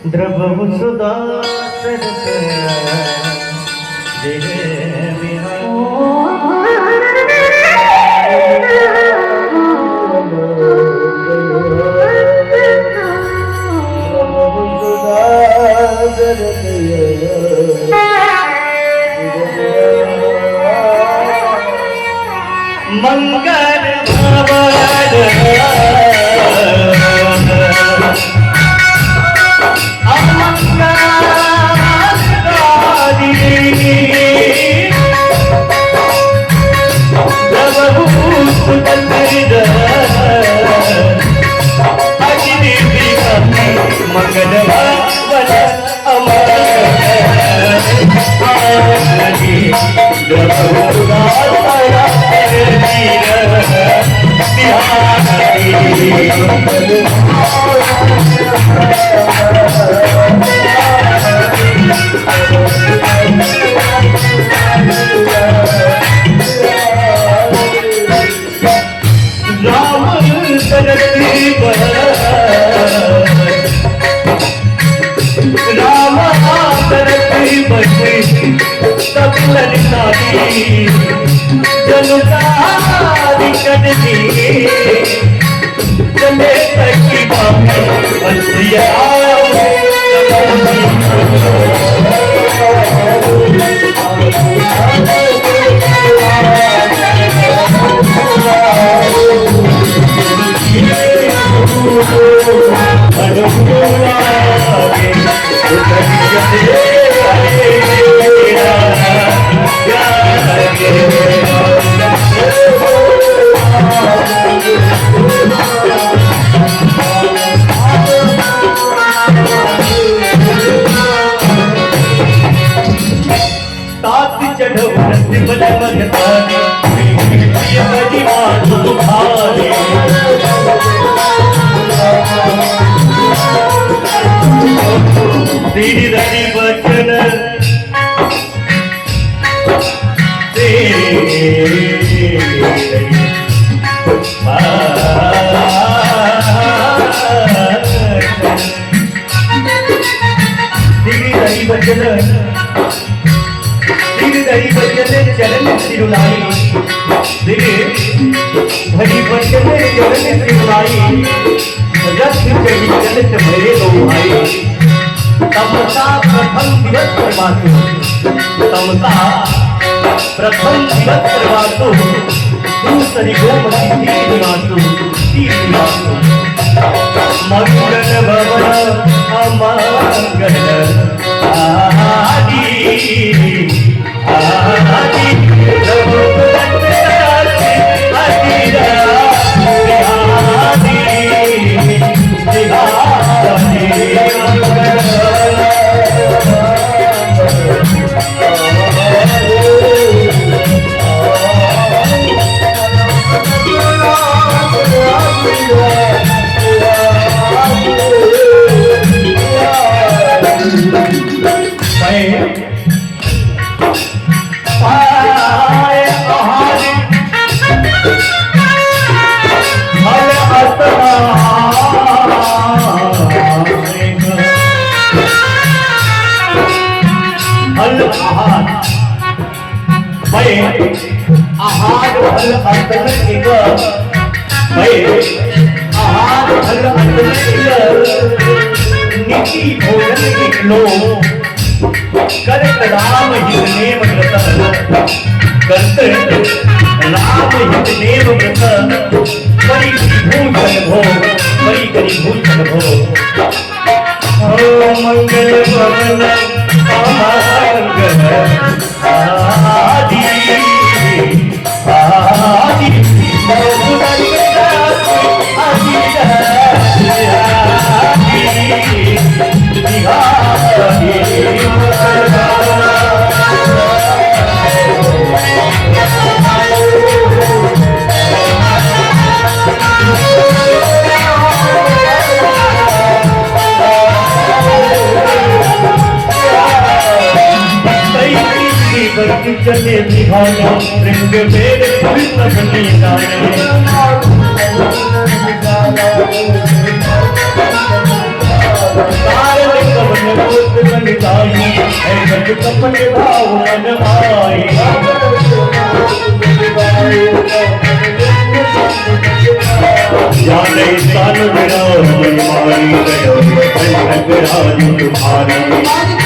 द्रवहु सुदासरत मंगल भवन चरण सिरुलाई भरी बचने चरण सिरुलाई रस जही जलत भरे दो भाई तमसा प्रथम दिवस प्रभातु तमसा प्रथम दिवस प्रभातु दूसरी गोमती निवासु निवासु मंगल भवन अमंगल आदि आहार फल अंतन एक आहार फल अंतन एक निकी भोजन निकलो करत राम हित नेम व्रत करत राम हित नेम व्रत परि भूषण भो परि करि भूषण भो ओ मंगल भवन अमंगल आदि चले निभाना रंग मेरे कृष्ण बनी जाने कारण होत गणिताई ऐकत कपट भाव मन माई जाने सान विराज मारी गयो कंटक राज तुम्हारी